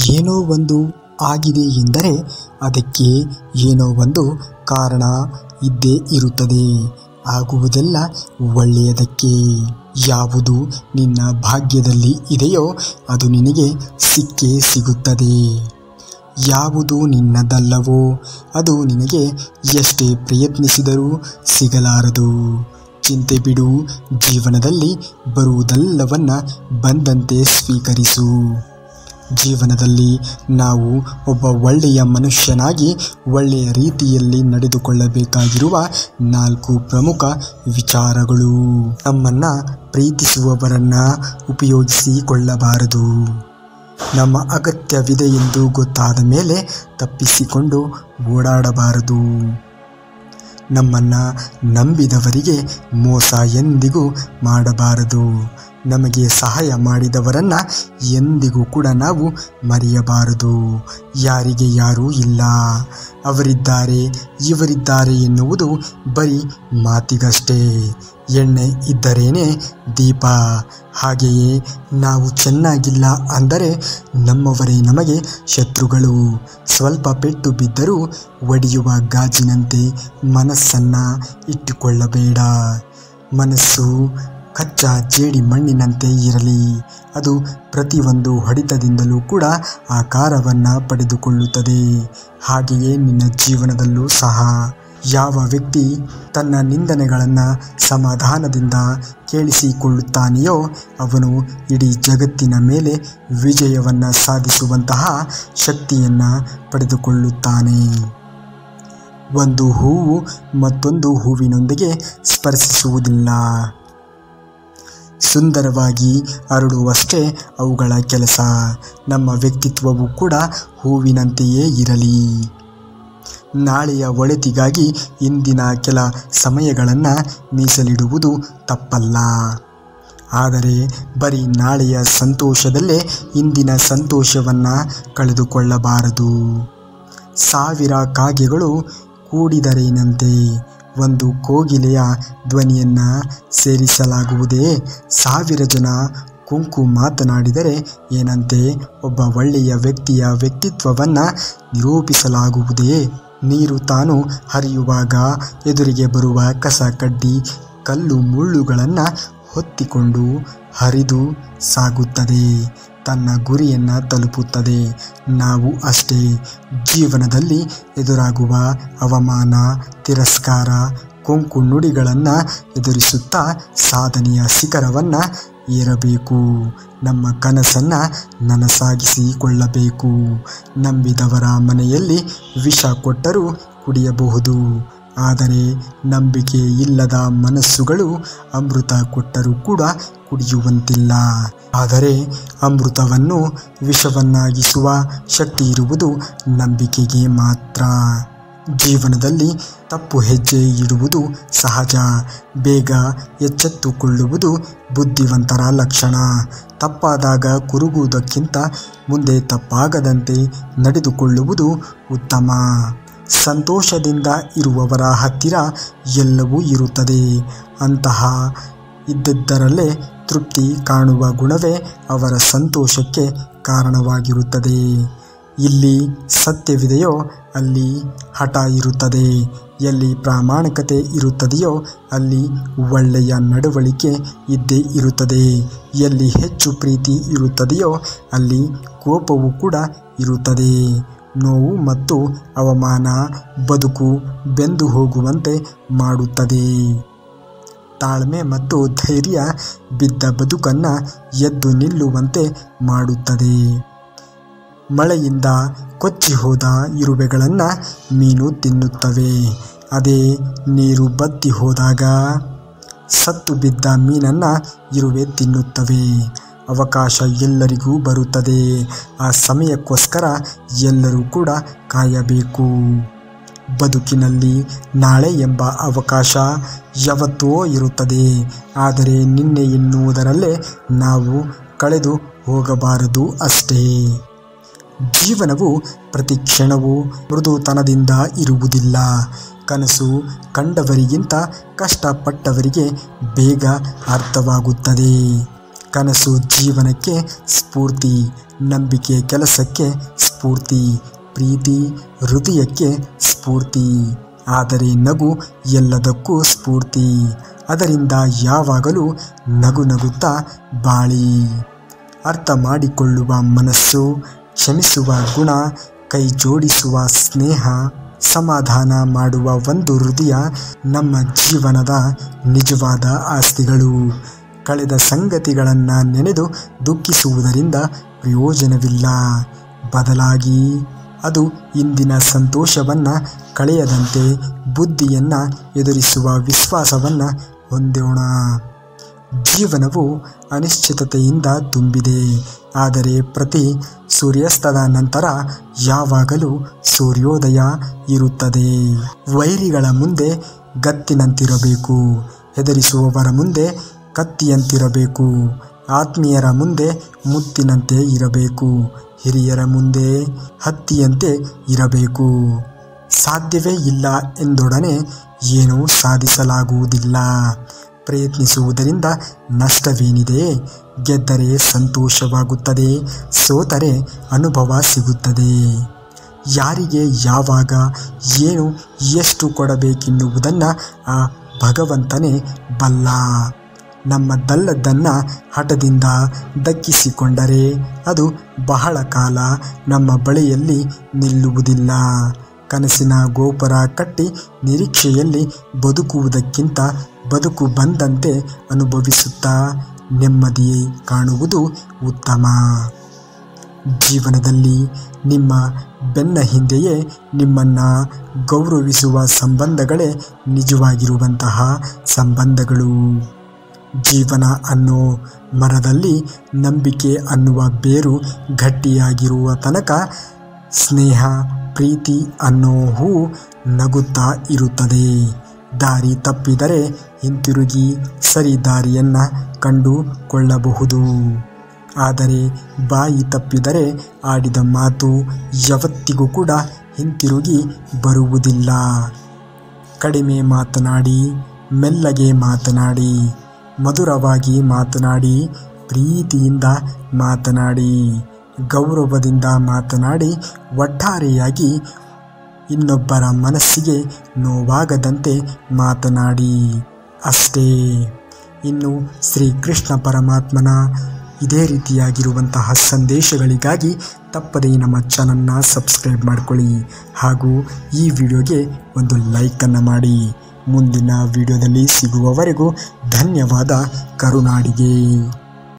ಏನೋ ಒಂದು ಆಗಿದೆ ಎಂದರೆ ಅದಕ್ಕೆ ಏನೋ ಒಂದು ಕಾರಣ ಇದ್ದೇ ಇರುತ್ತದೆ. ಆಗುವುದೆಲ್ಲ ಒಳ್ಳೆಯದಕ್ಕೆ. ಯಾವುದು ನಿನ್ನ ಭಾಗ್ಯದಲ್ಲಿ ಇದೆಯೋ ಅದು ನಿನಗೆ ಸಿಕ್ಕೇ ಸಿಗುತ್ತದೆ. ಯಾವುದು ನಿನ್ನದಲ್ಲವೋ ಅದು ನಿನಗೆ ಎಷ್ಟೇ ಪ್ರಯತ್ನಿಸಿದರೂ ಸಿಗಲಾರದು. ಚಿಂತೆ ಬಿಡು. ಜೀವನದಲ್ಲಿ ಬರುವುದೆಲ್ಲವನ್ನ ಬಂದಂತೆ ಸ್ವೀಕರಿಸು. ಜೀವನದಲ್ಲಿ ನಾವು ಒಬ್ಬ ಒಳ್ಳೆಯ ಮನುಷ್ಯನಾಗಿ ಒಳ್ಳೆಯ ರೀತಿಯಲ್ಲಿ ನಡೆದುಕೊಳ್ಳಬೇಕಾಗಿರುವ 4 ಪ್ರಮುಖ ವಿಚಾರಗಳು. ನಮ್ಮನ್ನು ಪ್ರೀತಿಸುವವರನ್ನು ಉಪಯೋಗಿಸಿಕೊಳ್ಳಬಾರದು. ನಮ್ಮ ಅಗತ್ಯವಿದೆ ಎಂದು ಗೊತ್ತಾದ ಮೇಲೆ ತಪ್ಪಿಸಿಕೊಂಡು ಓಡಾಡಬಾರದು. ನಮ್ಮನ್ನು ನಂಬಿದವರಿಗೆ ಮೋಸ ಎಂದಿಗೂ ಮಾಡಬಾರದು. ನಮಗೆ ಸಹಾಯ ಮಾಡಿದವರನ್ನು ಎಂದಿಗೂ ಕೂಡ ನಾವು ಮರೆಯಬಾರದು. ಯಾರಿಗೆ ಯಾರೂ ಇಲ್ಲ, ಅವರಿದ್ದಾರೆ ಇವರಿದ್ದಾರೆ ಎನ್ನುವುದು ಬರೀ ಮಾತಿಗಷ್ಟೇ. ಎಣ್ಣೆ ಇದ್ದರೇನೆ ದೀಪ. ಹಾಗೆಯೇ ನಾವು ಚೆನ್ನಾಗಿಲ್ಲ ಅಂದರೆ ನಮ್ಮವರೇ ನಮಗೆ ಶತ್ರುಗಳು. ಸ್ವಲ್ಪ ಪೆಟ್ಟು ಬಿದ್ದರೂ ಒಡೆಯುವ ಗಾಜಿನಂತೆ ಮನಸ್ಸನ್ನು ಇಟ್ಟುಕೊಳ್ಳಬೇಡ. ಮನಸ್ಸು ಕಚ್ಚಾ ಜೇಡಿ ಮಣ್ಣಿನಂತೆ ಇರಲಿ. ಅದು ಪ್ರತಿಯೊಂದು ಹೊಡೆತದಿಂದಲೂ ಕೂಡ ಆಕಾರವನ್ನು ಪಡೆದುಕೊಳ್ಳುತ್ತದೆ. ಹಾಗೆಯೇ ನಿನ್ನ ಜೀವನದಲ್ಲೂ ಸಹ ಯಾವ ವ್ಯಕ್ತಿ ತನ್ನ ನಿಂದನೆಗಳನ್ನು ಸಮಾಧಾನದಿಂದ ಕೇಳಿಸಿಕೊಳ್ಳುತ್ತಾನೆಯೋ ಅವನು ಇಡೀ ಜಗತ್ತಿನ ಮೇಲೆ ವಿಜಯವನ್ನು ಸಾಧಿಸುವಂತಹ ಶಕ್ತಿಯನ್ನು ಪಡೆದುಕೊಳ್ಳುತ್ತಾನೆ. ಒಂದು ಹೂವು ಮತ್ತೊಂದು ಹೂವಿನೊಂದಿಗೆ ಸ್ಪರ್ಶಿಸುವುದಿಲ್ಲ. ಸುಂದರವಾಗಿ ಅರಳುವಷ್ಟೇ ಅವುಗಳ ಕೆಲಸ. ನಮ್ಮ ವ್ಯಕ್ತಿತ್ವವು ಕೂಡ ಹೂವಿನಂತೆಯೇ ಇರಲಿ. ನಾಳೆಯ ಒಳಿತಿಗಾಗಿ ಇಂದಿನ ಕೆಲ ಸಮಯಗಳನ್ನು ಮೀಸಲಿಡುವುದು ತಪ್ಪಲ್ಲ. ಆದರೆ ಬರೀ ನಾಳೆಯ ಸಂತೋಷದಲ್ಲೇ ಇಂದಿನ ಸಂತೋಷವನ್ನು ಕಳೆದುಕೊಳ್ಳಬಾರದು. 1000 ಕಾಗೆಗಳು ಕೂಡಿದರೇನಂತೆ, ಒಂದು ಕೋಗಿಲೆಯ ಧ್ವನಿಯನ್ನು ಸೇರಿಸಲಾಗುವುದೇ? 1000 ಜನ ಕೊಂಕು ಮಾತನಾಡಿದರೆ ಏನಂತೆ, ಒಬ್ಬ ಒಳ್ಳೆಯ ವ್ಯಕ್ತಿಯ ವ್ಯಕ್ತಿತ್ವವನ್ನು ನಿರೂಪಿಸಲಾಗುವುದೇ? ನೀರು ತಾನು ಹರಿಯುವಾಗ ಎದುರಿಗೆ ಬರುವ ಕಸ ಕಡ್ಡಿ ಕಲ್ಲು ಮುಳ್ಳುಗಳನ್ನು ಹೊತ್ತಿಕೊಂಡು ಹರಿದು ಸಾಗುತ್ತದೆ, ತನ್ನ ಗುರಿಯನ್ನು ತಲುಪುತ್ತದೆ. ನಾವು ಅಷ್ಟೇ. ಜೀವನದಲ್ಲಿ ಎದುರಾಗುವ ಅವಮಾನ, ತಿರಸ್ಕಾರ, ಕೊಂಕು ನುಡಿಗಳನ್ನು ಎದುರಿಸುತ್ತಾ ಸಾಧನೆಯ ಶಿಖರವನ್ನು ಏರಬೇಕು. ನಮ್ಮ ಕನಸನ್ನು ನನಸಾಗಿಸಿಕೊಳ್ಳಬೇಕು. ನಂಬಿದವರ ಮನೆಯಲ್ಲಿ ವಿಷ ಕೊಟ್ಟರೂ ಕುಡಿಯಬಹುದು, ಆದರೆ ನಂಬಿಕೆ ಇಲ್ಲದ ಮನಸ್ಸುಗಳು ಅಮೃತ ಕೊಟ್ಟರೂ ಕೂಡ ಕುಡಿಯುವಂತಿಲ್ಲ. ಆದರೆ ಅಮೃತವನ್ನು ವಿಷವನ್ನಾಗಿಸುವ ಶಕ್ತಿ ಇರುವುದು ನಂಬಿಕೆಗೆ ಮಾತ್ರ. ಜೀವನದಲ್ಲಿ ತಪ್ಪು ಹೆಜ್ಜೆ ಇಡುವುದು ಸಹಜ. ಬೇಗ ಎಚ್ಚೆತ್ತುಕೊಳ್ಳುವುದು ಬುದ್ಧಿವಂತರ ಲಕ್ಷಣ. ತಪ್ಪಾದಾಗ ಕುರುಗುವುದಕ್ಕಿಂತ ಮುಂದೆ ತಪ್ಪಾಗದಂತೆ ನಡೆದುಕೊಳ್ಳುವುದು ಉತ್ತಮ. ಸಂತೋಷದಿಂದ ಇರುವವರ ಹತ್ತಿರ ಎಲ್ಲವೂ ಇರುತ್ತದೆ. ಅಂತಹ ಇದ್ದದ್ದರಲ್ಲೇ ತೃಪ್ತಿ ಕಾಣುವ ಗುಣವೇ ಅವರ ಸಂತೋಷಕ್ಕೆ ಕಾರಣವಾಗಿರುತ್ತದೆ. ಎಲ್ಲಿ ಸತ್ಯವಿದೆಯೋ ಅಲ್ಲಿ ಹಠ ಇರುತ್ತದೆ. ಎಲ್ಲಿ ಪ್ರಾಮಾಣಿಕತೆ ಇರುತ್ತದೆಯೋ ಅಲ್ಲಿ ಒಳ್ಳೆಯ ನಡವಳಿಕೆ ಇದ್ದೇ ಇರುತ್ತದೆ. ಎಲ್ಲಿ ಹೆಚ್ಚು ಪ್ರೀತಿ ಇರುತ್ತದೆಯೋ ಅಲ್ಲಿ ಕೋಪವೂ ಕೂಡ ಇರುತ್ತದೆ. ನೋವು ಮತ್ತು ಅವಮಾನ ಬದುಕು ಬೆಂದು ಹೋಗುವಂತೆ ಮಾಡುತ್ತದೆ. ತಾಳ್ಮೆ ಮತ್ತು ಧೈರ್ಯ ಬಿದ್ದ ಬದುಕನ್ನು ಎದ್ದು ನಿಲ್ಲುವಂತೆ ಮಾಡುತ್ತದೆ. ಮಳೆಯಿಂದ ಕೊಚ್ಚಿ ಹೋದ ಇರುವೆಗಳನ್ನು ಮೀನು ತಿನ್ನುತ್ತವೆ. ಅದೇ ನೀರು ಬತ್ತಿ ಹೋದಾಗ ಸತ್ತು ಬಿದ್ದ ಮೀನನ್ನು ಇರುವೆ ತಿನ್ನುತ್ತವೆ. ಅವಕಾಶ ಎಲ್ಲರಿಗೂ ಬರುತ್ತದೆ. ಆ ಸಮಯಕ್ಕೋಸ್ಕರ ಎಲ್ಲರೂ ಕೂಡ ಕಾಯಬೇಕು. ಬದುಕಿನಲ್ಲಿ ನಾಳೆ ಎಂಬ ಅವಕಾಶ ಯಾವತ್ತೋ ಇರುತ್ತದೆ. ಆದರೆ ನಿನ್ನೆ ಎನ್ನುವುದರಲ್ಲೇ ನಾವು ಕಳೆದು ಹೋಗಬಾರದು ಅಷ್ಟೇ. ಜೀವನವು ಪ್ರತಿ ಕ್ಷಣವೂ ಮೃದುತನದಿಂದ ಇರುವುದಿಲ್ಲ. ಕನಸು ಕಂಡವರಿಗಿಂತ ಕಷ್ಟಪಟ್ಟವರಿಗೆ ಬೇಗ ಅರ್ಥವಾಗುತ್ತದೆ. ಕನಸು ಜೀವನಕ್ಕೆ ಸ್ಫೂರ್ತಿ, ನಂಬಿಕೆ ಕೆಲಸಕ್ಕೆ ಸ್ಫೂರ್ತಿ, ಪ್ರೀತಿ ಹೃದಯಕ್ಕೆ ಸ್ಫೂರ್ತಿ. ಆದರೆ ನಗು ಎಲ್ಲದಕ್ಕೂ ಸ್ಫೂರ್ತಿ. ಅದರಿಂದ ಯಾವಾಗಲೂ ನಗು ನಗುತ್ತಾ ಬಾಳಿ. ಅರ್ಥ ಮಾಡಿಕೊಳ್ಳುವ ಮನಸ್ಸು, ಕ್ಷಮಿಸುವ ಗುಣ, ಕೈ ಜೋಡಿಸುವ ಸ್ನೇಹ, ಸಮಾಧಾನ ಮಾಡುವ ಒಂದು ಹೃದಯ ನಮ್ಮ ಜೀವನದ ನಿಜವಾದ ಆಸ್ತಿಗಳು. ಕಳೆದ ಸಂಗತಿಗಳನ್ನು ನೆನೆದು ದುಃಖಿಸುವುದರಿಂದ ಪ್ರಯೋಜನವಿಲ್ಲ. ಬದಲಾಗಿ ಅದು ಇಂದಿನ ಸಂತೋಷವನ್ನು ಕಳೆಯದಂತೆ ಬುದ್ಧಿಯನ್ನು ಎದುರಿಸುವ ವಿಶ್ವಾಸವನ್ನು ಹೊಂದೋಣ. ಜೀವನವು ಅನಿಶ್ಚಿತತೆಯಿಂದ ತುಂಬಿದೆ. ಆದರೆ ಪ್ರತಿ ಸೂರ್ಯಾಸ್ತದ ನಂತರ ಯಾವಾಗಲೂ ಸೂರ್ಯೋದಯ ಇರುತ್ತದೆ. ವೈರಿಗಳ ಮುಂದೆ ಗತ್ತಿನಂತಿರಬೇಕು, ಹೆದರಿಸುವವರ ಮುಂದೆ ಕತ್ತಿಯಂತಿರಬೇಕು, ಆತ್ಮೀಯರ ಮುಂದೆ ಮುತ್ತಿನಂತೆ ಇರಬೇಕು, ಹಿರಿಯರ ಮುಂದೆ ಹತ್ತಿಯಂತೆ ಇರಬೇಕು. ಸಾಧ್ಯವೇ ಇಲ್ಲ ಎಂದೊಡನೆ ಏನೂ ಸಾಧಿಸಲಾಗುವುದಿಲ್ಲ. ಪ್ರಯತ್ನಿಸುವುದರಿಂದ ನಷ್ಟವೇನಿದೆ? ಗೆದ್ದರೆ ಸಂತೋಷವಾಗುತ್ತದೆ, ಸೋತರೆ ಅನುಭವ ಸಿಗುತ್ತದೆ. ಯಾರಿಗೆ ಯಾವಾಗ ಏನು ಎಷ್ಟು ಕೊಡಬೇಕೆನ್ನುವುದನ್ನು ಆ ಭಗವಂತನೇ ಬಲ್ಲ. ನಮ್ಮದಲ್ಲದನ್ನು ಹಠದಿಂದ ದಕ್ಕಿಸಿಕೊಂಡರೆ ಅದು ಬಹಳ ಕಾಲ ನಮ್ಮ ಬಳಿಯಲ್ಲಿ ನಿಲ್ಲುವುದಿಲ್ಲ. ಕನಸಿನ ಗೋಪುರ ಕಟ್ಟಿ ನಿರೀಕ್ಷೆಯಲ್ಲಿ ಬದುಕುವುದಕ್ಕಿಂತ ಬದುಕು ಬಂದಂತೆ ಅನುಭವಿಸುತ್ತಾ ನೆಮ್ಮದಿ ಕಾಣುವುದು ಉತ್ತಮ. ಜೀವನದಲ್ಲಿ ನಿಮ್ಮ ಬೆನ್ನ ಹಿಂದೆಯೇ ನಿಮ್ಮನ್ನು ಗೌರವಿಸುವ ಸಂಬಂಧಗಳೇ ನಿಜವಾಗಿರುವಂತಹ ಸಂಬಂಧಗಳು. ಜೀವನ ಅನ್ನೋ ಮರದಲ್ಲಿ ನಂಬಿಕೆ ಅನ್ನುವ ಬೇರು ಗಟ್ಟಿಯಾಗಿರುವ ತನಕ ಸ್ನೇಹ, ಪ್ರೀತಿ ಅನ್ನೋ ಹೂವು ನಗುತ್ತಾ ಇರುತ್ತದೆ. ದಾರಿ ತಪ್ಪಿದರೆ ಹಿಂತಿರುಗಿ ಸರಿ ದಾರಿಯನ್ನು ಕಂಡುಕೊಳ್ಳಬಹುದು. ಆದರೆ ಬಾಯಿ ತಪ್ಪಿದರೆ ಆಡಿದ ಮಾತು ಯಾವತ್ತಿಗೂ ಕೂಡ ಹಿಂತಿರುಗಿ ಬರುವುದಿಲ್ಲ. ಕಡಿಮೆ ಮಾತನಾಡಿ, ಮೆಲ್ಲಗೆ ಮಾತನಾಡಿ, ಮಧುರವಾಗಿ ಮಾತನಾಡಿ, ಪ್ರೀತಿಯಿಂದ ಮಾತನಾಡಿ, ಗೌರವದಿಂದ ಮಾತನಾಡಿ, ಒಟ್ಟಾರೆಯಾಗಿ ಇನ್ನೊಬ್ಬರ ಮನಸ್ಸಿಗೆ ನೋವಾಗದಂತೆ ಮಾತನಾಡಿ ಅಷ್ಟೇ. ಇನ್ನು ಶ್ರೀಕೃಷ್ಣ ಪರಮಾತ್ಮನ ಇದೇ ರೀತಿಯಾಗಿರುವಂತಹ ಸಂದೇಶಗಳಿಗಾಗಿ ತಪ್ಪದೇ ನಮ್ಮ ಚಾನಲ್ನ ಸಬ್ಸ್ಕ್ರೈಬ್ ಮಾಡಿಕೊಳ್ಳಿ ಹಾಗೂ ಈ ವಿಡಿಯೋಗೆ ಒಂದು ಲೈಕನ್ನು ಮಾಡಿ. ಮುಂದಿನ ವಿಡಿಯೋದಲ್ಲಿ ಸಿಗುವವರೆಗೂ ಧನ್ಯವಾದ. ಕರುನಾಡಿಗೆ.